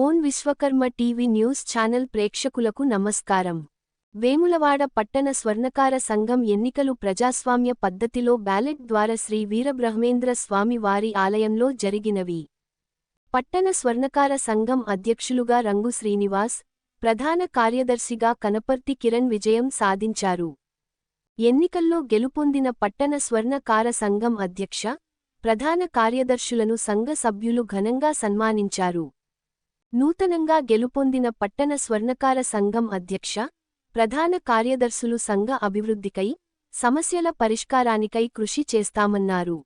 Own Vishwakarma TV news channel ప్రేక్షకులకు నమస్కారం. వేములవాడ పట్టణ స్వర్ణకార సంఘం ఎన్నికలు ప్రజాస్వామ్య పద్ధతిలో బ్యాలెట్ ద్వారా శ్రీ వీరబ్రహ్మేంద్ర స్వామి వారి ఆలయంలో జరిగినవి. పట్టణ స్వర్ణకార సంఘం అధ్యక్షులుగా రంగు శ్రీనివాస్, ప్రధాన కార్యదర్శిగా కనపర్తి కిరణ్ విజయం సాధించారు. ఎన్నికల్లో గెలుపొందిన పట్టణ స్వర్ణకార సంఘం అధ్యక్ష, ప్రధాన కార్యదర్శులను సంఘ సభ్యులు ఘనంగా సన్మానించారు. నూతనంగా గెలుపొందిన పట్టణ స్వర్ణకార సంఘం అధ్యక్ష, ప్రధాన కార్యదర్శులు సంఘ అభివృద్ధికై, సమస్యల పరిష్కారానికై కృషి చేస్తామన్నారు.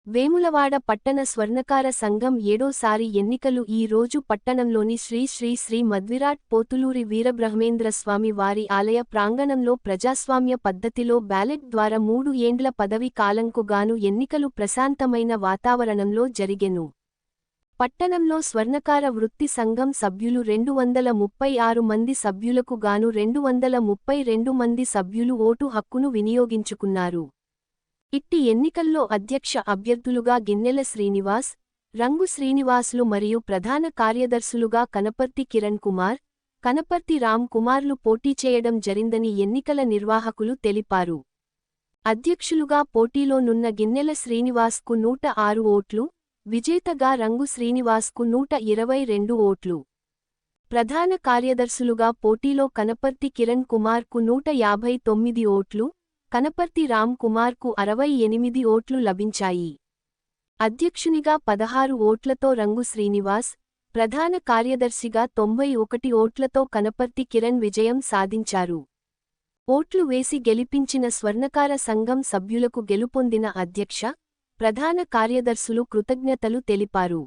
వేములవాడ పట్టణ స్వర్ణకార సంఘం 7వ ఎన్నికలు ఈ రోజు పట్టణంలోని శ్రీ శ్రీ శ్రీ మధ్విరాట్ పోతులూరి వీరబ్రహ్మేంద్ర స్వామి వారి ఆలయ ప్రాంగణంలో ప్రజాస్వామ్య పద్ధతిలో బ్యాలెట్ ద్వారా 3 ఏండ్ల పదవి కాలంకు గాను ఎన్నికలు ప్రశాంతమైన వాతావరణంలో జరిగెను. పట్టణంలో స్వర్ణకార వృత్తి సంఘం సభ్యులు 236 మంది సభ్యులకు గాను 232 మంది సభ్యులు ఓటు హక్కును వినియోగించుకున్నారు. ఇట్టి ఎన్నికల్లో అధ్యక్ష అభ్యర్థులుగా గిన్నెల శ్రీనివాస్, రంగు శ్రీనివాసులు మరియు ప్రధాన కార్యదర్శులుగా కనపర్తి కిరణ్ కుమార్, కనపర్తి రామ్ కుమార్లు పోటీ చేయడం జరిగిందని ఎన్నికల నిర్వాహకులు తెలిపారు. అధ్యక్షులుగా పోటీలోనున్న గిన్నెల శ్రీనివాస్కు 106 ఓట్లు, విజేతగా రంగు శ్రీనివాస్కు 122 ఓట్లు. ప్రధాన కార్యదర్శులుగా పోటీలో కనపర్తి కిరణ్ కుమార్కు 159 ఓట్లు, కనపర్తి రామ్ కుమార్కు 68 ఓట్లు లభించాయి. అధ్యక్షునిగా 16 ఓట్లతో రంగు శ్రీనివాస్, ప్రధాన కార్యదర్శిగా 91 ఓట్లతో కనపర్తి కిరణ్ విజయం సాధించారు. ఓట్లు వేసి గెలిపించిన స్వర్ణకార సంఘం సభ్యులకు గెలుపొందిన అధ్యక్ష, ప్రధాన కార్యదర్శులు కృతజ్ఞతలు తెలిపారు.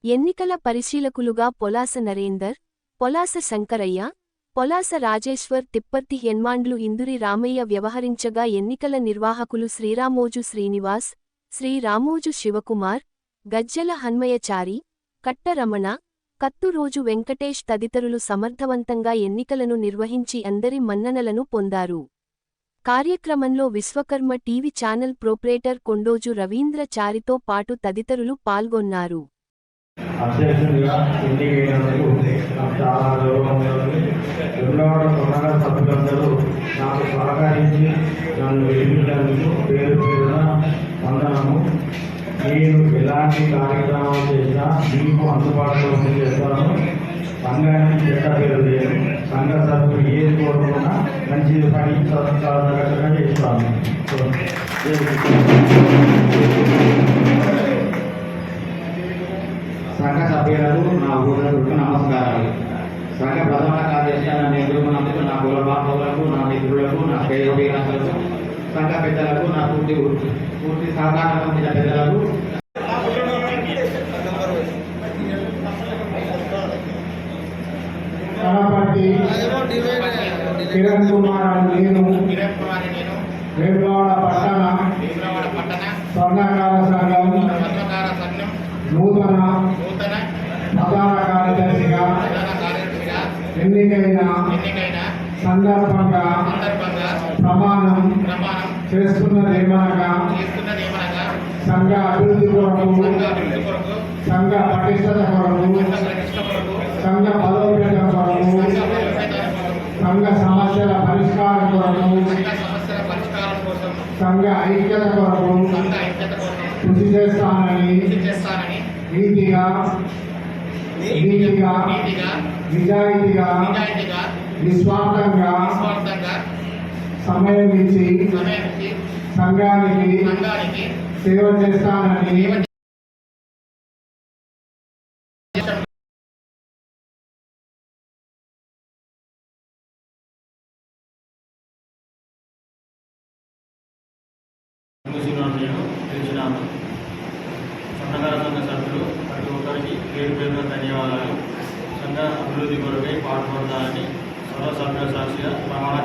ఎన్నికల పరిశీలకులుగా పొలాస నరేందర్, పొలాస శంకరయ్య, పొలాస రాజేశ్వర్ తిప్పర్తి హెన్మాండ్లు ఇందురి రామయ్య వ్యవహరించగా ఎన్నికల నిర్వాహకులు శ్రీరామోజు శ్రీనివాస్, శ్రీ రామోజు శివకుమార్, గజ్జల హన్మయచారి, కట్ట రమణ, కత్తురోజు వెంకటేష్ తదితరులు సమర్థవంతంగా ఎన్నికలను నిర్వహించి అందరి మన్ననలను పొందారు. కార్యక్రమంలో Vishwakarma TV channel proprietor Kondoju Ravindra చారితో పాటు తదితరులు పాల్గొన్నారు. అధ్యక్షుడిగా ఎన్నికైనందుకు నాకు చాలా గౌరవంగా ఉంది. వేములవాడ ప్రధాన సభ్యులందరూ నాకు సహకరించి నన్ను గెలిపించినందుకు పేరు పేరున వందనము. నేను ఎలాంటి కార్యక్రమాలు చేసినా మీకు అందుబాటులో చేస్తాను. సంఘానికి చెడ్డ పేరు లేదు. సంఘ సభ్యులు ఏది కోరుకున్నా మంచి పని చక్కగా చేస్తాను. సంఘ సభ్యులకు నా ఊళ్ళకు నమస్కారాలు. సంఘ ప్రధాన కార్యదర్శి నన్ను ఎదుర్కొన్నందుకు నా కుల బాంధవులకు, నా మిత్రులకు, నా శ్రేయోభిలాషులకు, సంఘ పెద్దలకు, నా పూర్తి సహకారం అందించిన పెద్దలకు, కనపర్తి కిరణ్ కుమార్ నేను వేములవాడ పట్టణ స్వర్ణకార సంఘం నూతన ప్రధాన కార్యదర్శిగా ఎన్నికైన సందర్భంగా ప్రమాణం చేస్తున్నదేమనగా సంఘ అభివృద్ధి కొరకు, సంఘ పటిష్టత కొరకు, సంఘ బలోపేతం కొరకు, సంఘ సమస్యల పరిష్కారం కొరకు, సంఘ ఐక్యత కొరకు కృషి చేస్తానని నీతిగా నిజాయితీగా నిస్వార్థంగా సమయం ఇచ్చి సంఘానికి సేవ చేస్తానని తెలిసినాను. స్వర్ణకార సంఘ సభ్యులు ప్రతి ఒక్కరికి పేరు పేరున ధన్యవాదాలు. సంఘ అభివృద్ధి కొరకై పాటుపడతానని సర్వ సభ్యుల సాక్షిగా ప్రమాణ